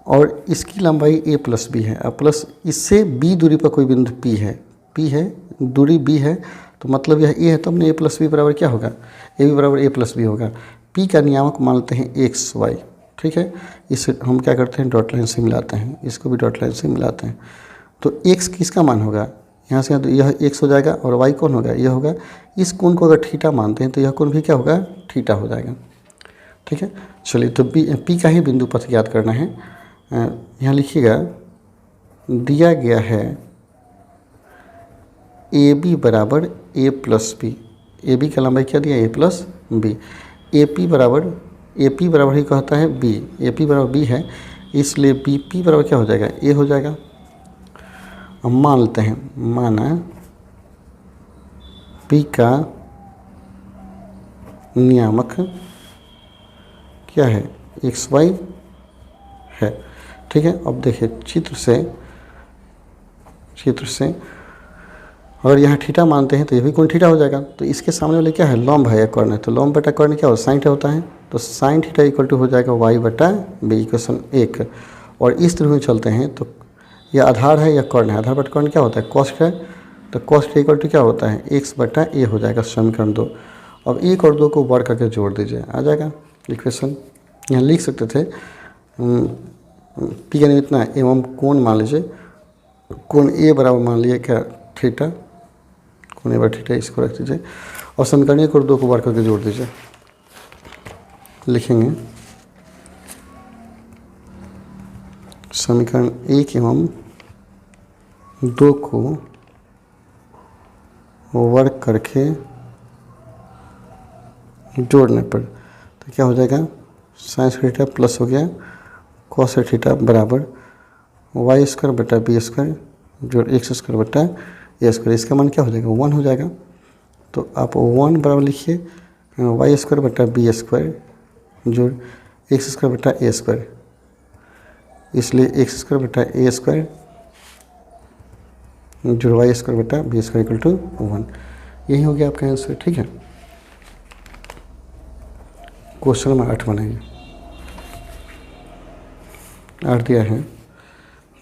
और इसकी लंबाई a प्लस बी है, अब प्लस इससे B दूरी पर कोई बिंदु P है, दूरी B है, तो मतलब यह a है, तब ना a प्लस बी बराबर क्या होगा, AB बराबर a प्लस बी होगा। P का नियामक मानते हैं xy, ठीक है। इसे हम क्या करते हैं, डॉट लाइन से मिलाते हैं, इसको भी डॉट लाइन से मिलाते हैं। तो x किसका मान होगा, यहाँ से यह x हो जाएगा और y कौन होगा, यह होगा। इस कोण को अगर थीटा मानते हैं तो यह कोण भी क्या होगा, थीटा हो जाएगा, ठीक है। चलिए तो P का ही बिंदु पथ ज्ञात करना है। यहाँ लिखिएगा दिया गया है AB बराबर a प्लस बी, AB का लंबाई क्या दिया, a प्लस बी। AP बराबर ही कहता है B, AP बराबर B है, इसलिए BP बराबर क्या हो जाएगा, A हो जाएगा। अब मान लेते हैं, माना P का नियामक क्या है, xy है, ठीक है। अब देखिए चित्र से अगर यहाँ थीटा मानते हैं तो ये भी कोण थीटा हो जाएगा। तो इसके सामने वाले क्या है, लंब है या कर्ण है, तो लंब बटा कर्ण क्या होता है, साइन थीटा होता है, तो साइन थीटा इक्वल टू हो जाएगा y बटा b, इक्वेशन 1। और इस तरह में चलते हैं तो यह आधार है या कर्ण है, आधार बटा कर्ण क्या होता है, कॉस्ट है, तो कॉस्ट इक्वल टू क्या होता है, x बटा a हो जाएगा समीकरण 2। अब 1 और 2 को वर्क करके जोड़ दीजिए, आ जाएगा इक्वेशन। यहाँ लिख सकते थे पी यानी इतना एवं कोण मान लीजिए, कोण ए बराबर मान लिए क्या थीटा, कोण ए बराबर थीटा, इसको रख दीजिए और समीकरण 1 और 2 को वर्क करके जोड़ दीजिए। लिखेंगे समीकरण 1 एवं 2 को वर्क करके जोड़ने पर तो क्या हो जाएगा, साइंस थीटा प्लस हो गया कॉस थीटा बराबर वाई स्क्वायर बटा बी स्क्वायर जोड़ एक्स स्क्वायर बटा ए स्क्वायर। इसका मान क्या हो जाएगा, 1 हो जाएगा। तो आप 1 बराबर लिखिए वाई स्क्वायर बटा बी स्क्वायर जोड़ एक्स स्क्वायर बटा ए स्क्वायर, इसलिए एक्स स्क्वायर बटा ए स्क्वायर जोड़ वाई स्क्वायर बटा बी स्क्वायर इक्वल टू 1। यही हो गया आपका आंसर। ठीक है, क्वेश्चन नंबर 8 बनाइए। 8 दिया है,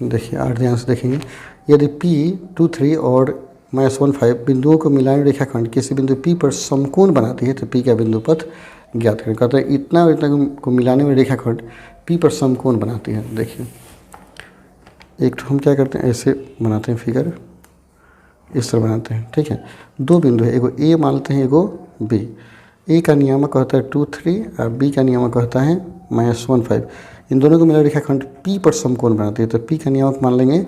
देखिए 8 ध्यान से देखेंगे। यदि P 2, 3 और -1, 5 बिंदुओं को मिलाने रेखाखंड किसी बिंदु P पर समकोण बनाती है तो P का बिंदु पथ ज्ञात करें। कहते हैं इतना और इतना को मिलाने में रेखाखंड P पर समकोण बनाती है। देखिए एक तो हम क्या करते हैं, ऐसे बनाते हैं फिगर, इस तरह बनाते हैं। ठीक है, 2 बिंदु है, एगो A मानते हैं, एगो B। A का नियामक होता है 2, 3 और B का नियामक होता है -1, 5। इन दोनों को मिला रेखाखंड P पर समकोण बनाती है तो P का नियामक मान लेंगे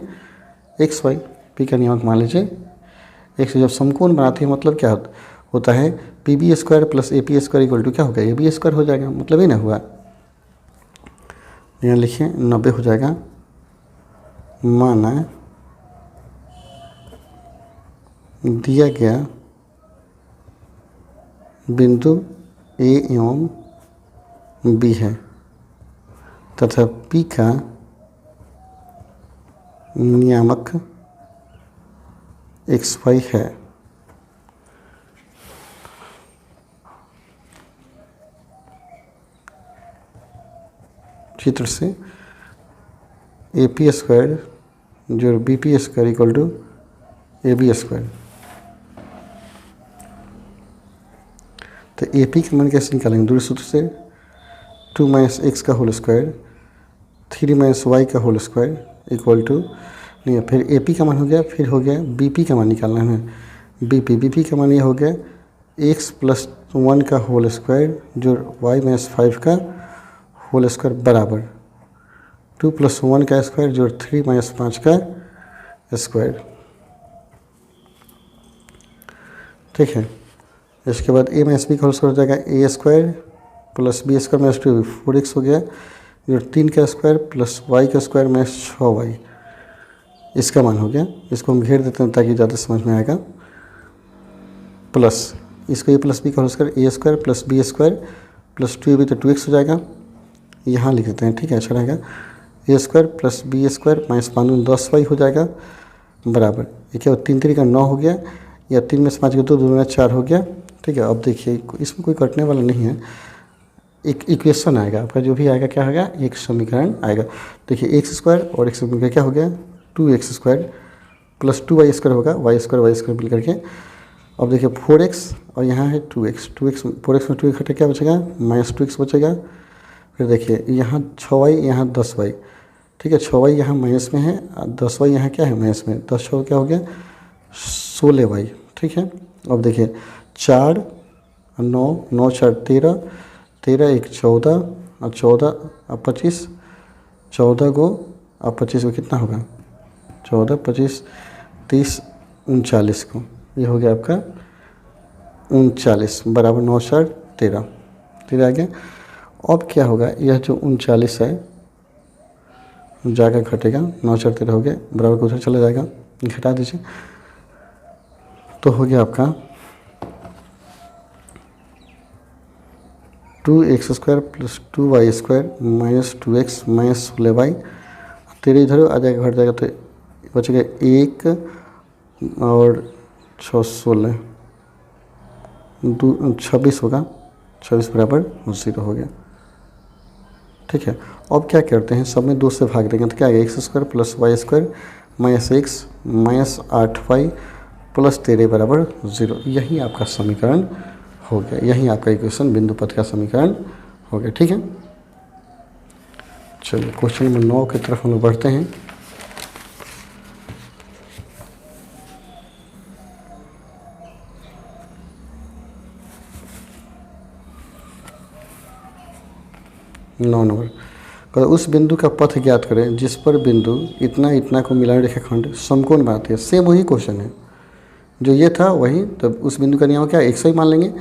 XY। P का नियामक मान लीजिए x। जब समकोण बनाती है मतलब क्या होता है, PB square plus AP square equal to क्या होगा, AB स्क्वायर हो जाएगा। मतलब ही ना हुआ, यहाँ लिखिए 90 हो जाएगा। माना दिया गया बिंदु A एवं B है तथा P का नियामक XY है। चित्र से AP स्क्वायर जो BP square equal to AB square. तो AP का मान कैसे निकालेंगे, दूसरे सूत्र से 2 - x का होल स्क्वायर 3 - y का होल स्क्वायर इक्वल टू नहीं है। फिर AP का मान हो गया, फिर हो गया BP का मान निकालना है। BP का मान ये हो गया x + 1 का होल स्क्वायर जो y - 5 का होल स्क्वायर बराबर 2 + 1 का स्क्वायर जो 3 - 5 का स्क्वायर। ठीक है, इसके बाद A - B का होल स्क्वायर हो जाएगा A square plus B square - 2 4x हो गया जो 3 का स्क्वायर प्लस y का स्क्वायर - 6y। इसका मान हो गया। इसको हम घेर देते हैं ताकि ज़्यादा समझ में आएगा। प्लस इसको A + B का whole square A square plus B square plus 2AB तो 2x हो जाएगा, यहाँ लिख देते हैं। ठीक है, अच्छा रहेगा। A square plus B square -5 10y हो जाएगा बराबर, ये क्या 3 3 का 9 हो गया, या 3 में से 5 के 2 2 में 4 हो गया। ठीक है, अब देखिए इसमें कोई कटने वाला नहीं है, एक इक्वेशन आएगा आपका, जो भी आएगा क्या होगा, एक समीकरण आएगा। देखिए एक्स स्क्वायर और एक्स मिलकर क्या हो गया 2x square plus 2y square होगा, y स्क्वायर मिल करके। अब देखिए 4x और यहाँ है 2x 4x में 2 घटे क्या बचेगा -2x बचेगा। फिर देखिए यहाँ 6y यहाँ 10y। ठीक है, 6y यहाँ माइनस में है, 10y यहाँ क्या है माइनस में, 10 6 क्या हो गया 16y। ठीक है, अब देखिए 4 9 9 4 13 13 1 14 और 14 और 25 14 को और 25 को कितना होगा 14 25 30 39 को, ये हो गया आपका 39 बराबर 9 4 13 13 आ गया। अब क्या होगा, यह जो 39 है जाकर घटेगा 9 4 13 हो गया बराबर को उधर चला जाएगा, घटा दीजिए तो हो गया आपका 2x square plus 2y square minus 2x minus 16y। तेरे इधर आ जाएगा घट जाएगा तो बचेगा 1 और 6 16 26 होगा, 26 बराबर 0 हो गया। ठीक है, अब क्या करते हैं सब में 2 से भाग देंगे तो क्या आएगा x square plus Y square minus x minus 8y plus 13 बराबर 0। यही आपका समीकरण हो गया। यही आपका इक्वेशन बिंदु पथ का समीकरण हो गया। ठीक है, चलिए क्वेश्चन नंबर 9 की तरफ हम लोग बढ़ते हैं। नौ नंबर, उस बिंदु का पथ ज्ञात करें जिस पर बिंदु इतना इतना को मिलान रेखाखंड समकोण बनाते हैं। सेम वही क्वेश्चन है जो ये था वही, तो उस बिंदु का नियम क्या है, 100 ही मान लेंगे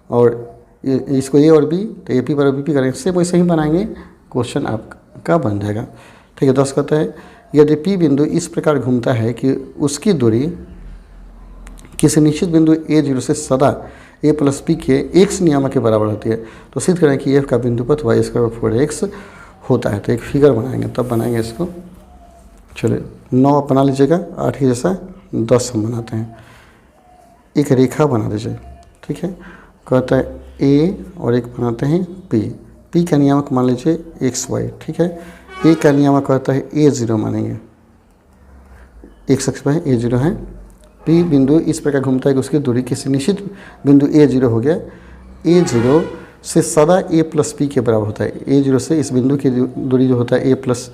और इसको ए और बी, तो ए पी पर बी पी करेंगे, सेम वैसे ही बनाएंगे, क्वेश्चन आपका बन जाएगा। ठीक है, 10 कहता है यदि पी बिंदु इस प्रकार घूमता है कि उसकी दूरी किसी निश्चित बिंदु A0 से सदा a प्लस पी के x नियामक के बराबर होती है, तो सिद्ध करें कि f का बिंदुपथ y² 4x होता है। तो एक फिगर बनाएंगे, तब बनाएंगे इसको। चलिए 9 बना लीजिएगा, 8 के जैसा 10 हम बनाते हैं। एक रेखा बना दीजिए। ठीक है, कहता है a और एक बनाते हैं p का नियामक मान लीजिए xy। ठीक है, a का नियामक कहता है A0 मानेंगे, x अक्ष पर A0 है। p बिंदु इस प्रकार घूमता है कि उसकी दूरी किसी निश्चित बिंदु A0 हो गया, A0 से सदा a प्लस पी के बराबर होता है। A0 से इस बिंदु की दूरी जो होता है a प्लस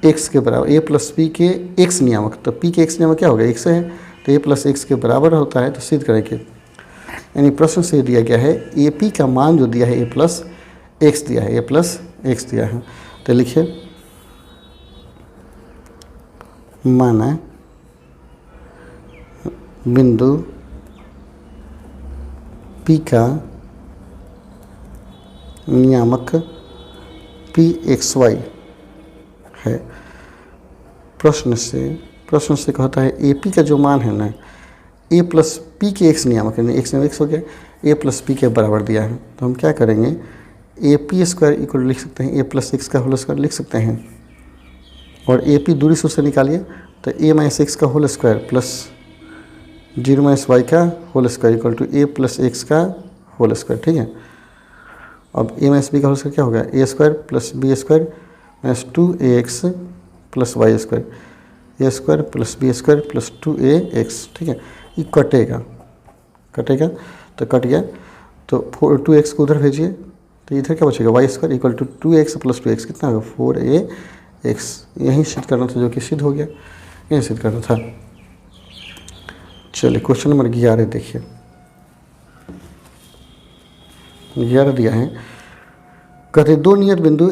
एक्स के बराबर, a प्लस पी के x नियामक, तो p के x नियामक क्या होगा, x है, तो a प्लस एक्स के बराबर होता है। तो सिद्ध करेंगे, यानी प्रश्न से दिया गया है ए पी का मान जो दिया है a प्लस एक्स दिया है, a प्लस एक्स दिया है। तो लिखिए माना बिंदु P का नियामक PXY है। प्रश्न से कहता है AP का जो मान है ना, A प्लस पी के x नियामक है, x नियामक x हो गया, a प्लस पी के बराबर दिया है। तो हम क्या करेंगे, AP² इक्वल लिख सकते हैं a प्लस एक्स का होल स्क्वायर लिख सकते हैं, और AP दूरी सूत्र से निकालिए, तो a माइनस एक्स का whole square plus 0 minus Y का whole square equal to a plus X का होल स्क्वायर। ठीक है, अब a माइनस बी का होल स्क्वायर क्या होगा, a² plus b² minus 2ax plus y², a² plus b² plus 2ax। ठीक है, ये कटेगा, तो कट गया, तो 2x को उधर भेजिए, तो इधर क्या बचेगा, y² equal to 2x plus 2x कितना होगा 4ax। यही सिद्ध करना था, जो कि सिद्ध हो गया, यही सिद्ध करना था। चलिए क्वेश्चन नंबर 11 देखिए, 11 दिया है, कहते दो नियत बिंदु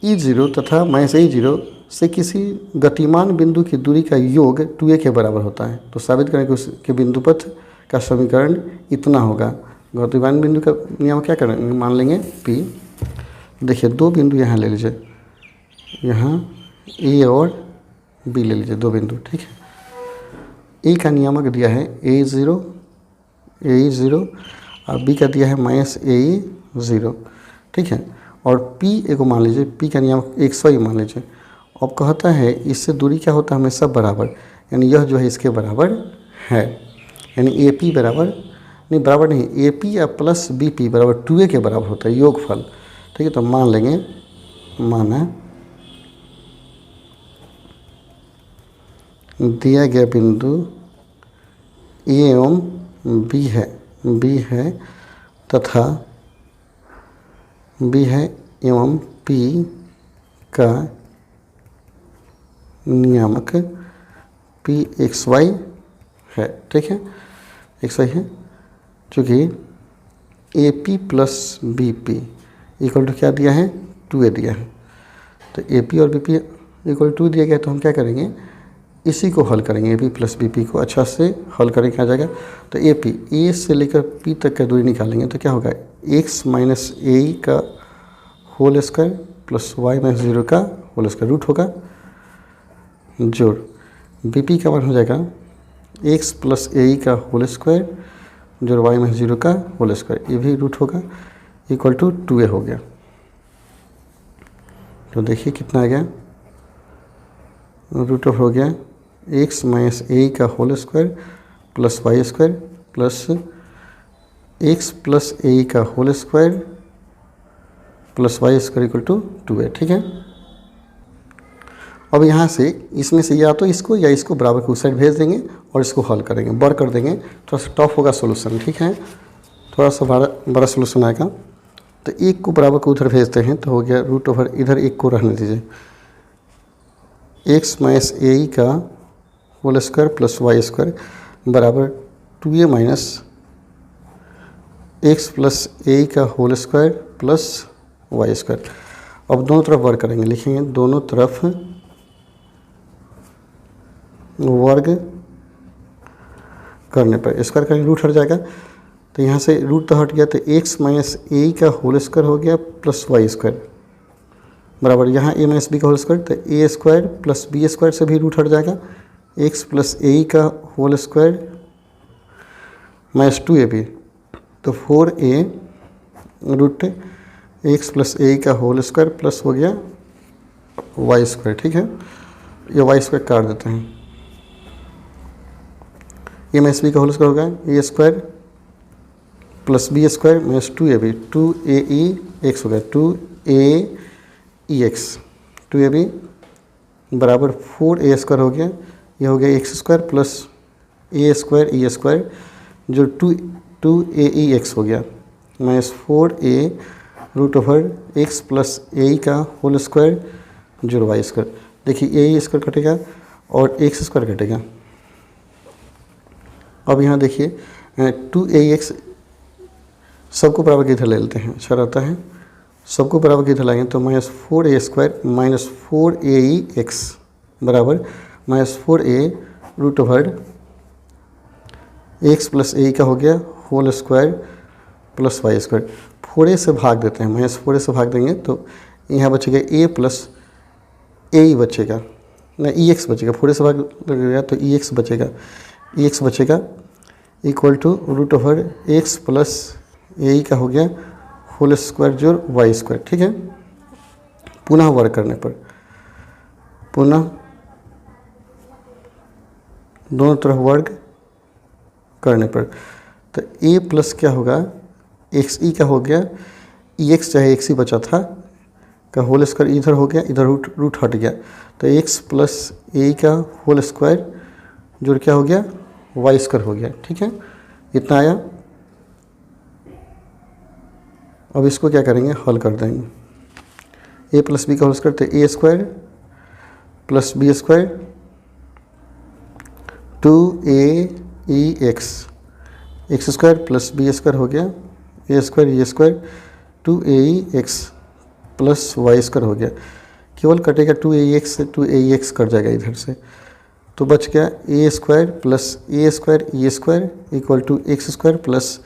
E0 तथा माइनस A0 से किसी गतिमान बिंदु की दूरी का योग 2a के बराबर होता है। तो साबित करें कि उसके बिंदुपथ का समीकरण इतना होगा। गतिमान बिंदु का नियम क्या करेंगे, मान लेंगे P। देखिए दो बिंदु यहाँ ले लीजिए, यहाँ A और B ले लीजिए, दो बिंदु। ठीक है, A का नियामक दिया है A0 और B का दिया है माइनस A0। ठीक है, और P एक मान लीजिए, P का नियामक XY मान लीजिए। अब कहता है इससे दूरी क्या होता है हमेशा बराबर, यानी यह जो है इसके बराबर है, यानी AP बराबर नहीं, बराबर नहीं, AP या प्लस BP बराबर 2a के बराबर होता है योगफल। ठीक है, तो मान लेंगे, माना दिया गया बिंदु A एवं B है तथा B है एवं P का नियामक PXY है। ठीक है, XY है, चूँकि AP plus BP equal to क्या दिया है 2a दिया है, तो AP और BP इक्वल 2 दिया गया। तो हम क्या करेंगे, इसी को हल करेंगे, AP प्लस BP को अच्छा से हल करेंगे, आ जाएगा। तो AP A से लेकर P तक का दूरी निकालेंगे, तो क्या होगा, x माइनस A का whole square plus y minus 0 का होल स्क्वायर रूट होगा, जोड़ BP का मान हो जाएगा x प्लस A का होल स्क्वायर जोड़ y माइनस 0 का होल स्क्वायर, ये भी रूट होगा, इक्वल टू 2a हो गया। तो देखिए कितना आ गया, रूट ऑफ हो गया x माइनस A का whole square plus y² plus x plus A का whole square plus y² equal to 2a। ठीक है, अब यहाँ से इसमें से या तो इसको या इसको बराबर के उस साइड भेज देंगे और इसको हल करेंगे, बर कर देंगे, थोड़ा सा टफ होगा सोल्यूशन। ठीक है, थोड़ा सा बड़ा सोल्यूशन आएगा। तो एक को बराबर को उधर भेजते हैं तो हो गया रूट ओवर, इधर एक को रहने दीजिए, एक्स माइनस ए ई का whole square plus Y square बराबर 2a minus x plus A E का whole square plus Y square. अब दोनों तरफ वर्ग करेंगे, लिखेंगे दोनों तरफ वर्ग करने पर स्क्वायर करेंगे, रूट हट जाएगा। तो यहाँ से रूट तो हट गया, तो एक्स माइनस ए का होल स्क्वायर हो गया प्लस वाई स्क्वायर बराबर यहाँ ए माइनस बी का होल स्क्वायर, तो A square plus B square से भी रूट हट जाएगा, एक्स प्लस ए का होल स्क्वायर माइनस 2ab, तो 4a root x plus A का होल स्क्वायर प्लस हो गया वाई स्क्वायर। ठीक है, ये वाई स्क्वायर काट देते हैं, ए माइनस बी का होल स्क्वायर होगा ए square plus B square minus 2ab, 2ae X हो गया 2aex, 2ab बराबर 4a स्क्वायर हो गया, ये हो गया एक्स स्क्वायर प्लस ए स्क्वायर ई स्क्वायर जो 2aex हो गया minus 4a root over X plus A का होल स्क्वायर जो वाई स्क्वायर। देखिए ए स्क्वायर कटेगा और एक्स स्क्वायर कटेगा। अब यहाँ देखिए 2ax सबको बराबर के इधर ले लेते हैं, अच्छा रहता है, सबको बराबर के इधर लाएंगे तो minus 4a square minus 4aex बराबर minus 4a root over X plus A का हो गया whole square plus Y square. 4a से भाग देते हैं, माइनस 4a से भाग देंगे तो यहाँ बचेगा a प्लस ए बचेगा ना, ई एक्स बचेगा, 4a से भाग लगेगा तो ई एक्स बचेगा equal to root over X plus A का हो गया होल स्क्वायर जो वाई स्क्वायर। ठीक है, पुनः वर्ग करने पर, पुनः दोनों तरफ वर्ग करने पर तो ए प्लस क्या होगा एक्स ई का हो गया ई एक्स, चाहे एक्स ही बचा था का होल स्क्वायर इधर हो गया, इधर रूट हट गया तो एक्स प्लस ए का होल स्क्वायर जो क्या हो गया वाई स्क्वायर हो गया। ठीक है, इतना आया। अब इसको क्या करेंगे, हल कर देंगे, ए प्लस बी का होल स्क्वायर तो A square plus B square 2aex X square plus B square हो गया A square E square 2aex plus Y square हो गया, केवल कटेगा 2aex से 2aex कट जाएगा इधर से, तो बच गया A square plus A square E square equal to X square plus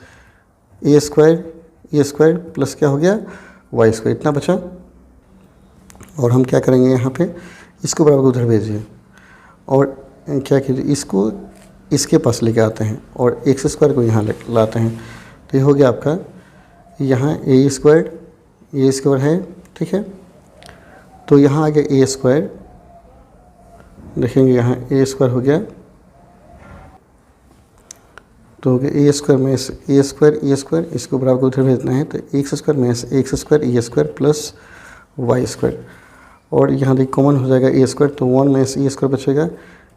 A square E square plus क्या हो गया वाई स्क्वायर, इतना बचा। और हम क्या करेंगे यहाँ पे, इसको बराबर उधर भेजिए और क्या कीजिए, इसको इसके पास लेके आते हैं और एक्स स्क्वायर को यहाँ लाते हैं, तो ये हो गया आपका यहाँ ए स्क्वायर है। ठीक है, तो यहाँ आ गया ए स्क्वायर, देखेंगे यहाँ ए स्क्वायर हो गया तो हो गया ए स्क्वायर में ए स्क्वायर ई स्क्वायर, इसको बराबर को उधर भेजना है तो एक्स स्क्वायर में x square E square plus Y square, और यहाँ देखिए कॉमन हो जाएगा ए स्क्वायर तो 1 में से ए स्क्वायर बचेगा,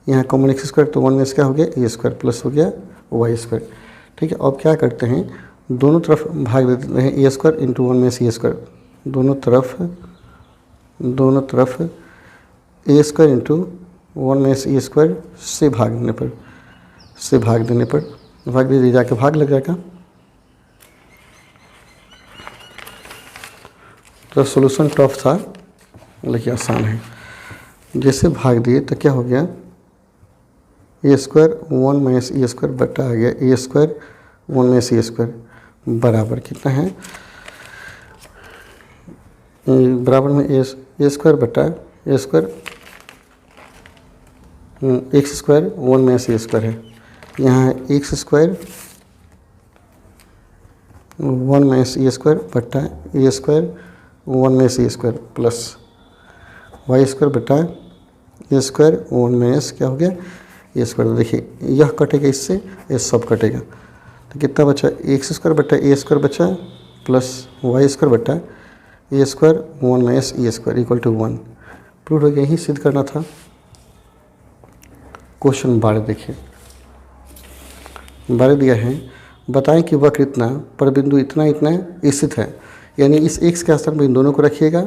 यहाँ कॉमन एक्स स्क्वायर तो 1 में से क्या हो गया ए स्क्वायर प्लस हो गया वाई स्क्वायर। ठीक है, अब क्या करते हैं, दोनों तरफ भाग देते हैं ए स्क्वायर इंटू 1 में से ए स्क्वायर, दोनों तरफ ए स्क्वायर इंटू 1 में से ए स्क्वायर से भाग देने पर भाग दीजिए, जाके भाग लग जाएगा तो सॉल्यूशन टफ था लेकिन आसान है। जैसे भाग दिए तो क्या हो गया A square 1 minus A square बटा आ गया A square 1 minus A square बराबर कितना है, बराबर में ए स्क्वायर बटा A square x square 1 minus A square है, यहाँ x square 1 minus A square बटा A square 1 minus A square plus Y square बटा ए स्क्वायर 1 माइनस क्या हो गया ए स्क्वायर। देखिए यह कटेगा इससे, ये सब कटेगा तो कितना बचा एक्स स्क्वायर बटा ए स्क्वायर बचा प्लस वाई स्क्वायर बटा A square 1 minus A square equal to 1। Prove हो गया, यही सिद्ध करना था। क्वेश्चन 12 देखिए, 12 दिया है बताएं कि वक्र इतना पर बिंदु इतना इतना स्थित है, यानी इस x के स्थान पर इन दोनों को रखिएगा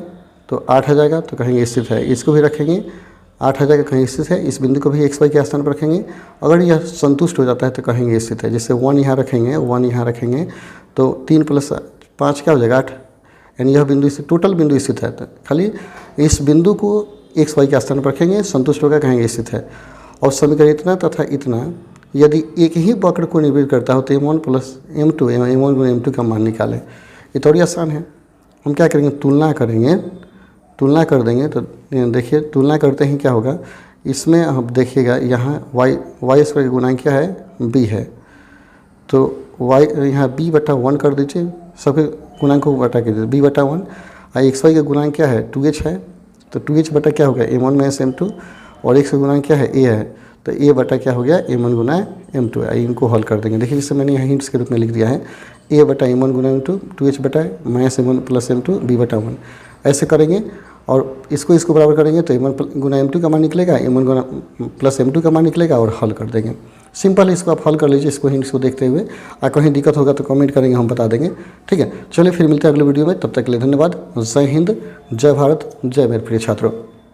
तो 8 आ जाएगा, तो कहेंगे स्थित है। इसको भी रखेंगे 8 आ जाएगा, कहेंगे स्थित है। इस बिंदु को भी x y के स्थान पर रखेंगे, अगर यह संतुष्ट हो जाता है तो कहेंगे स्थित है। जैसे 1 यहाँ रखेंगे, 1 यहाँ रखेंगे तो 3 + 5 क्या हो जाएगा 8, यानी यह बिंदु इस टोटल बिंदु स्थित है। तो खाली इस बिंदु को x y के स्थान पर रखेंगे, संतुष्ट होगा, कहेंगे स्थित है। और समीकरण इतना तथा इतना यदि एक ही वक्र को निर्मित करता हो तो m1 + m2 m1 m2 का मान निकालें। ये थोड़ी आसान है। हम क्या करेंगे, तुलना करेंगे, तुलना कर देंगे। तो देखिए तुलना करते ही क्या होगा, इसमें आप देखिएगा यहाँ y स्क्वायर का गुणांक क्या है, b है, तो y यहाँ b/1 कर दीजिए, सबके गुणांक को बटा के दीजिए b/1। और x y का गुणांक क्या है 2h है, तो 2h बटा क्या हो गया m1 - m2, और x का गुणांक क्या है a है, तो a बटा क्या हो गया m1 × m2 है। इनको हल कर देंगे। देखिए जिससे मैंने यहाँ हिंट्स के रूप में लिख दिया है a बटा m1 × m2, 2h बटा -m1 + m2 b/1, ऐसे करेंगे। और इसको बराबर करेंगे तो m1 × m2 का मान निकलेगा, m1 + m2 का मान निकलेगा, और हल कर देंगे। सिंपल है, इसको आप हल कर लीजिए, इसको हिंट्स को देखते हुए। और कहीं दिक्कत होगा तो कमेंट करेंगे, हम बता देंगे। ठीक है, चलिए फिर मिलते हैं अगले वीडियो में। तब तक के लिए धन्यवाद। जय हिंद, जय भारत, जय मेरे प्रिय छात्रों।